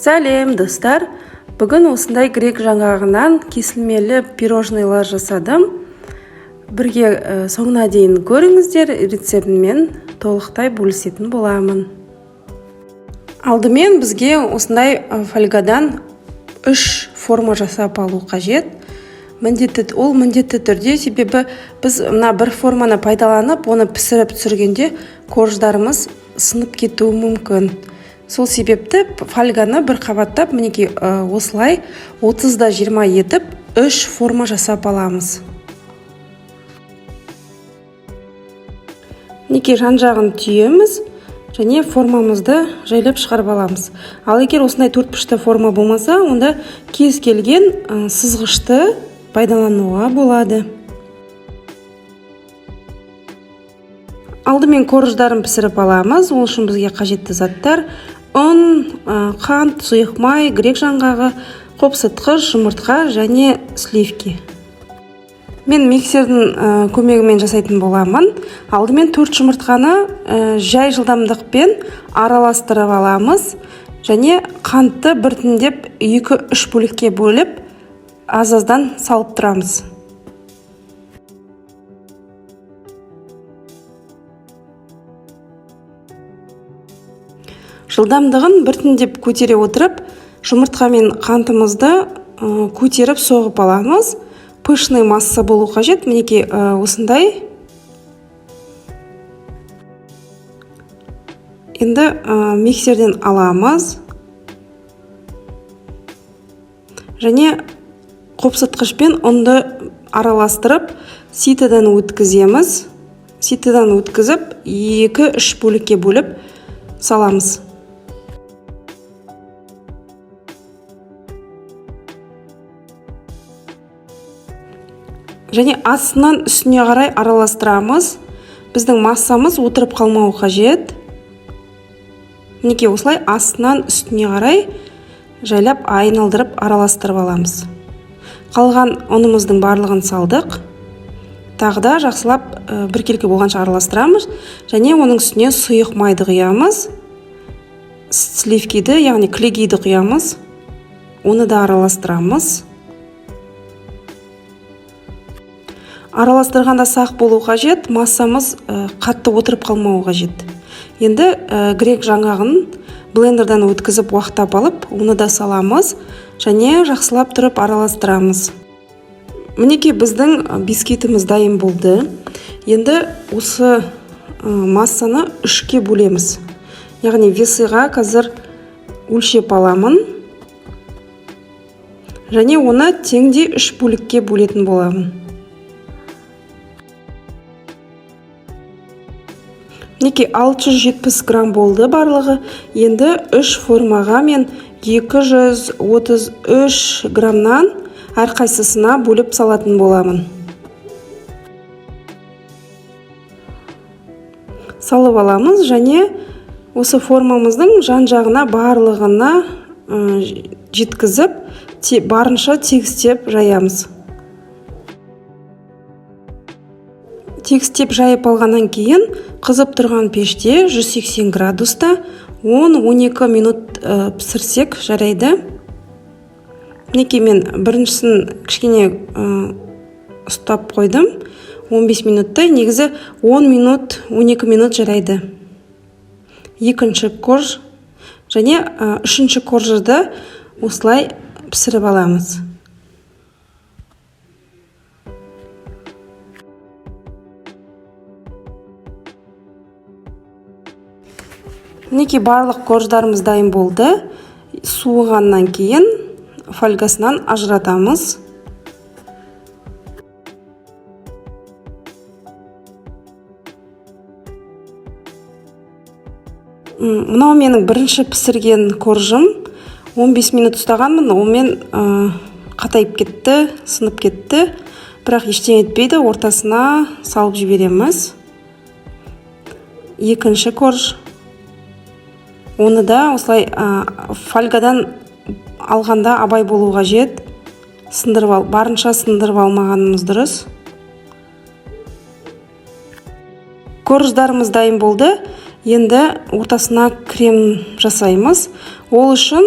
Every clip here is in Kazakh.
Сәлем, достар! Бүгін осындай грек жаңғағынан кесілмелі пирожныйлар жасадым. Бірге соңына дейін көріңіздер, рецептімен толықтай бөлісетін боламын. Алдымен бізге осындай фольгадан 3 форма жасап алу қажет. Міндетті түрде, себебі біз бір форманы пайдаланып, оны пісіріп түсіргенде корждарымыз сынып кетуі мүмкін. Сол себепті фольганы бір қабаттап, мінекей осылай 30-20 етіп 3 форма жасап аламыз. Мінекей жан-жағын түйеміз және формамызды жайлап шығарып аламыз. Ал егер осындай 4 форма болмаса, онда кез келген сызғышты пайдалануға болады. Алдымен корждарын пісіріп аламыз. Ол үшін бізге қажетті заттар: ұн, қант, сұйық май, грек жаңғағы, қопсытқыш, жұмыртқа және сливки. Мен миксердің көмегімен жасайтын боламын. Алдымен 4 жұмыртқаны жай жылдамдықпен араластырып аламыз және қантты біртіндеп 2-3 бөлікке бөліп аз-аздан салып тұрамыз. Жылдамдығын біртіндеп көтере отырып, жұмыртқа мен қантымызды көтеріп соғып аламыз. Пышный масса болу қажет. Мінекей осындай. Енді миксерден аламыз және қопсытқышпен ұнды араластырып, ситадан өткіземіз. Ситадан өткізіп, 2-3 бөлікке бөліп саламыз. Және астынан үстіне қарай араластырамыз. Біздің массамыз отырып қалмауы қажет. Мінекей осылай астынан үстіне қарай жайлап айналдырып араластырып аламыз. Қалған ұнымыздың барлығын салдық. Тағы да жақсылап біркелкі болғанша араластырамыз және оның үстіне сұйық майды құямыз. Сливкиді, яғни клегейді құямыз. Оны да араластырамыз. Араластырғанда сақ болу қажет, массамыз қатты отырып қалмауы қажет. Енді грек жаңғағын блендердан өткізіп уақытап алып, оны да саламыз және жақсылап тұрып араластырамыз. Мінекей біздің бисквитіміз дайын болды. Енді осы массаны 3-ке бөлеміз. Яғни весыға қазір өлшеп аламын және оны теңде 3 бөлікке бөлетін боламын. Мінекей 670 грамм болды барлығы. Енді 3 формаға мен 233 граммнан әрқайсысына бөліп салатын боламын. Салып аламыз және осы формамыздың жан-жағына барлығына жеткізіп, барынша тегістеп жаямыз. Тегістеп жайып алғаннан кейін қызып тұрған пеште 180 градуста 10-12 минут пісірсек жарайды. Мінекей мен біріншісін кішкене ұстап қойдым. 15 минутта, негізі 10 минут, 12 минут жарайды. Екінші корж және үшінші коржды осылай пісіріп аламыз. Мінекей барлық корждарымыз дайын болды. Суығаннан кейін фольгасынан ажыратамыз. Мынау менің бірінші пісірген коржым. 15 минут ұстағанмын, онымен қатайып кетті, сынып кетті. Бірақ ештеңе етпейді, ортасына салып жібереміз. Екінші корж. Оны да осылай фольгадан алғанда абай болу қажет. Барынша сындырып алмағанымыз дұрыс. Корждарымыз дайын болды. Енді ортасына крем жасаймыз. Ол үшін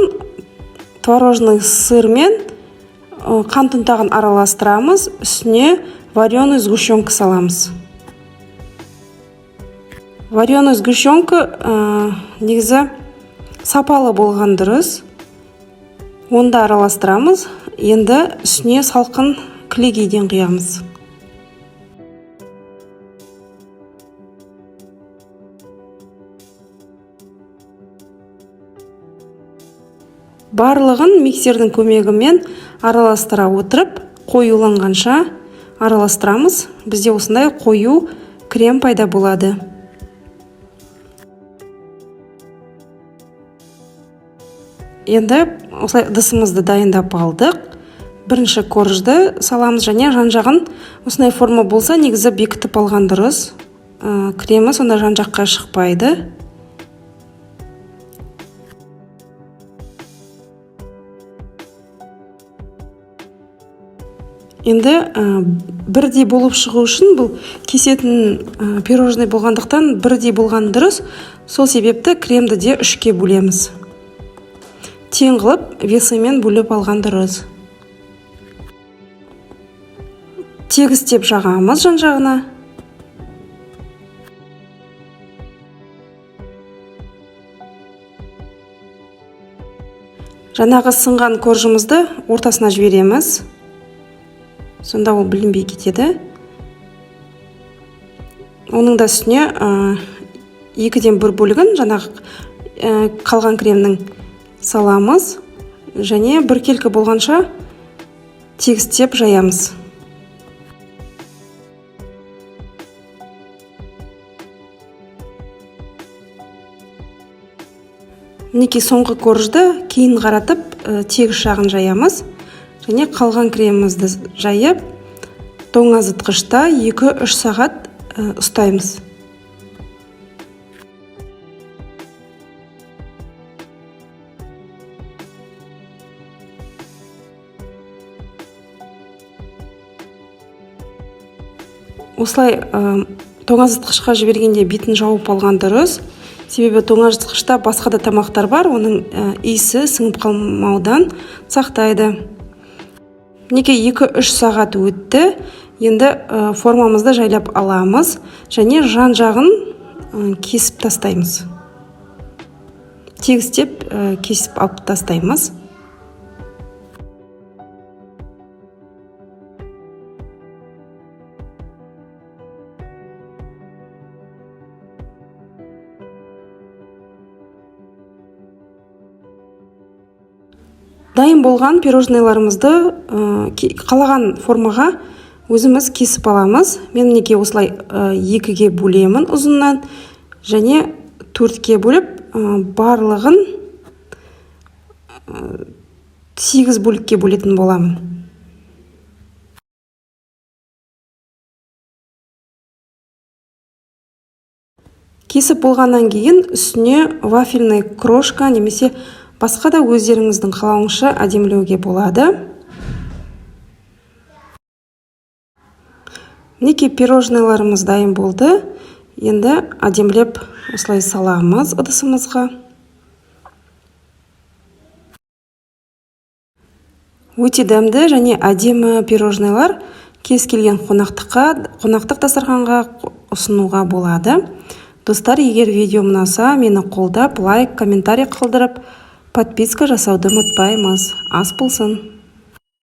творожный сырмен қант ұнтағын араластырамыз, үстіне вареный сгущенка саламыз. Вареный сгущенка негізі сапалы болған дұрыс. Онда араластырамыз. Енді үстіне салқын кілегейден құямыз. Барлығын миксердің көмегімен араластыра отырып, қоюланғанша араластырамыз. Бізде осындай қою крем пайда болады. Енді осылай ыдысымызды дайындап алдық. Бірінші коржды саламыз және жан-жағын осындай форма болса, негізі бекітіп алған дұрыс. Кремі сонда жан-жаққа шықпайды. Енді бірдей болып шығу үшін бұл кесетін пирожный болғандықтан бірдей болған дұрыс. Сол себепті кремді де үшке бөлеміз. Тең қылып весімен бөліп алған дұрыс. Тегістеп жағамыз жан-жағына. Жаңағы сынған коржымызды ортасына жібереміз. Сонда ол білінбей кетеді. Оның да үстіне 2-ден 1 бөлігін жаңағы қалған кремнің саламыз және біркелкі болғанша тегістеп жаямыз. Мінекей соңғы коржды кейін қаратып тегіс жағын жаямыз. Және қалған кремімізді жайып, тоңазытқышта 2-3 сағат ұстаймыз. Осылай тоңазытқышқа жібергенде бетін жауып алған дұрыс. Себебі тоңазытқышта басқа да тамақтар бар, оның иісі сіңіп қалмаудан сақтайды. Неге 2-3 сағат өтті, енді формамызды жайлап аламыз және жан-жағын кесіп тастаймыз. Тегістеп кесіп алып тастаймыз. Дайын болған пирожныйларымызды қалаған формаға өзіміз кесіп аламыз. Мен неге осылай 2-ге бөлемін ұзыннан және 4-ге бөліп, барлығын 8 бөлікке бөлетін боламын. Кесіп болғаннан кейін үстіне вафельный крошка немесе басқа да өздеріңіздің қалауыңызша әдемілеуге болады. Мінекей пирожныйларымыз дайын болды. Енді әдемілеп осылай саламыз ыдысымызға. Өте дәмді және әдемі пирожныйлар кез келген қонақтық дастарханға ұсынуға болады. Достар, егер видео ұнаса, мені қолдап, лайк, комментарий қалдырып, подписка жасауды ұмытпаймыз. Ас болсын.